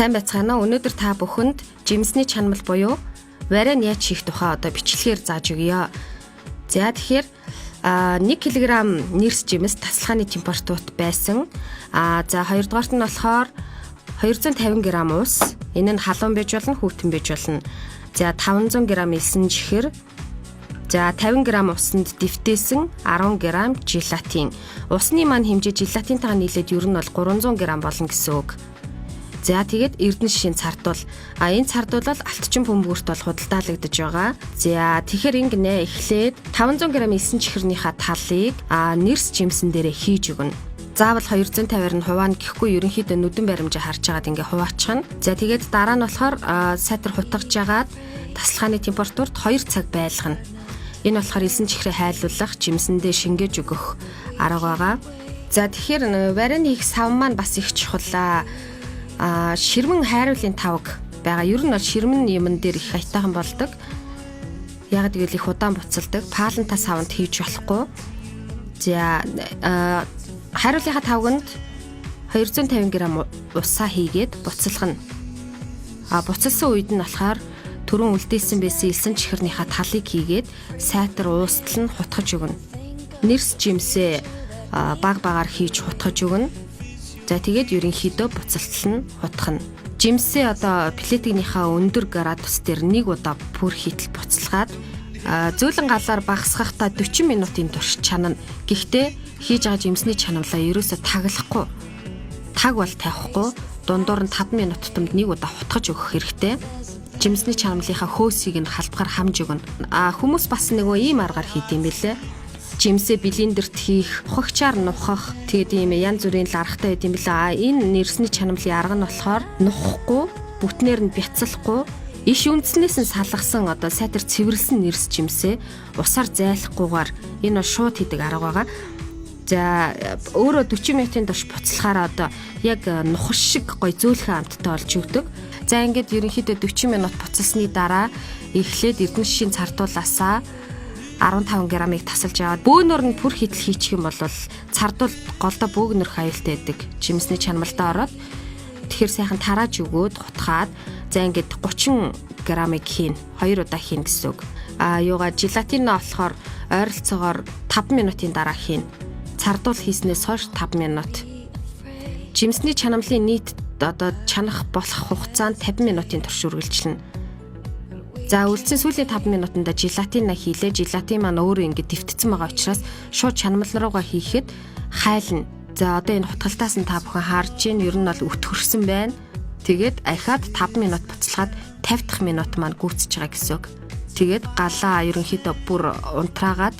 Сайн байцгаана уу? Өнөөдөр та бүхэнд жимсний чанамал буюу варен яаж хийх тухай одоо бичлэгээр зааж өгье. За тэгэхээр 1 кг нэрс жимс тасалгааны температурт байсан. За хоёрдугаарт нь болохоор 250 г ус. Энэ нь халуун байж болно, хүүтэн байж болно. За 500 г элсэн чихэр. За 50 г усанд дэвтээсэн 10 г желатин. Усны маань хэмжээ желатинтайгаа нийлээд ер нь бол 300 г болно гэсэн үг. За тэгээд эрдэнэ шишийн цардуул. Энэ цардуул бол алтчин бөмбөгөрт бол худалдаалагдаж байгаа. За тэгэхээр ингэнэ эхлээд 500 г элсэн чихэрнийхаа талыг нэрс жимсэн дээрээ хийж өгнө. Заавал 250-аар нь хуваана гэхгүй ерөнхийдөө нүдэн баримжаа харж агаад ингээ хуваачихна. За тэгээд дараа нь болохоор сайтар хутгаж агаад тасалгааны температурт 2 цаг байлгана. Энэ болохоор элсэн чихрээ хайлуулах, жимсэндээ шингээж өгөх арга байгаа. За тэгэхээр варен хийх сав маань бас их чухал. Ширмэн хайруулын тавг байгаа. Ер нь бол ширмэн юмн дээр их хайтайхан болдог. Яг гэвэл их удаан буцалдаг. Паланта савнд хийж болохгүй. За хайруулынхаа тавганд 250 г усаа хийгээд буцалгана. Буцалсан үед нь болохоор түрүүн үлдээсэн байсан элсэн чихэрнийхаа талыг хийгээд сайтар уустал нь хутгаж өгнө. Нэрс жимсээ баг багаар хийж хутгаж өгнө. За тэгээд ерөнхийдөө буцалтал нь хутгана. Жимсээ одоо плетигнийхаа өндөр градус дээр нэг удаа бүр хийтэл буцалгаад зөөлөн галаар багасгахтаа 40 минутын турш чанана. Гэхдээ хийж байгаа жимсний чанамлаа ерөөсө таглахгүй. Таг бол тавихгүй. Дундуур нь 5 минут тутамд нэг удаа хутгаж өгөх хэрэгтэй. Жимсний чанамлынхаа хөөсийг нь халдгаар хамж өгнө. Хүмүүс бас нөгөө ийм аргаар хийдэм билээ. Жимсээ блендерт хийх, ухагчаар нухах, тэгээд ийм янз бүрийн ларгатай байд юм билээ. Энэ нэрсний чанамлын арга нь болохоор нухахгүй, бүтнээр нь бяцлахгүй, иш үндснээс нь салгасан одоо сайтар цэвэрлсэн нэрс жимсээ усаар зайлахгүйгээр энэ бол шууд хийдэг арга байгаа. За өөрөө 40 минутын турш буцалахаараа одоо яг нухаш шиг гой зөөлхөн амттай болж өгдөг. За ингээд ерөнхийдөө 40 минут буцалсны дараа эхлээд эрдэнэ шишийн цардуулаасаа 15 г-ыг тасалж аваад бөөнөр нь пүр хийтэл хийчих юм бол цардуул голдоо бөөгнөр хаюултай байдаг. Жимсний чанамалтаа ороод тэгэхээр сайхан тарааж өгөөд хутгаад за ингээд 30 г-ыг хийн. 2 удаа хийн гэсэн үг. Юугаа желатинаа болохоор ойролцоогоор 5 минутын дараа хийн. Цардуул хийснээс хойш 5 минут. Жимсний чанамлын нийт одоо чанах болох хугацаанд 50 минутын турш үргэлжилнэ. За үлдсэн сүүлийн 5 минутанда желатина хийлээ. Желатин маань өөрөө ингэ дэвтцсэн байгаа учраас шууд чанамал руугаа хийхэд хайлна. За одоо энэ хутгалтаас нь та бүхэн харж байна. Ер нь бол өтгөрсөн байна. Тэгээд ахаад 5 минут буцалгаад 50 дахь минут маань гүйцэж байгаа гэсэн үг. Тэгээд галаа ерөнхийдөө бүр унтраагаад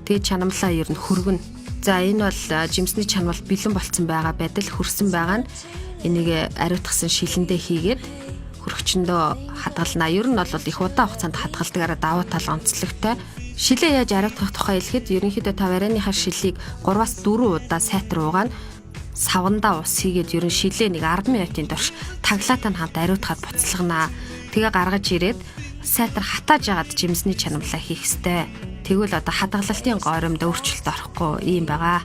тэгээд чанамлаа ер нь хөргөнө. За энэ бол жимсний чанамал бэлэн болцсон байгаа байдал хөрсөн байгаа нь энийг ариутгсан шилэндээ хийгээд хөргөчөндөө хадгална. Ер нь бол их удаан хугацаанд хадгалдагаараа давуу тал онцлогтой. Шилээ яаж ариутгах тухай хэлэхэд ерөнхийдөө та вареныхаа шилийг 3-4 удаа сайтар уугаана. Савгандаа ус хийгээд ер нь шилээ нэг 10 минутын турш таглаатай нь хамт ариутгаад буцалгана. Тэгээ гаргаж ирээд сайтар хатааж агаад жимсний чанамлаа хийх ёстой. Тэгвэл одоо хадгалалтын горимд өөрчлөлт орохгүй юм байгаа.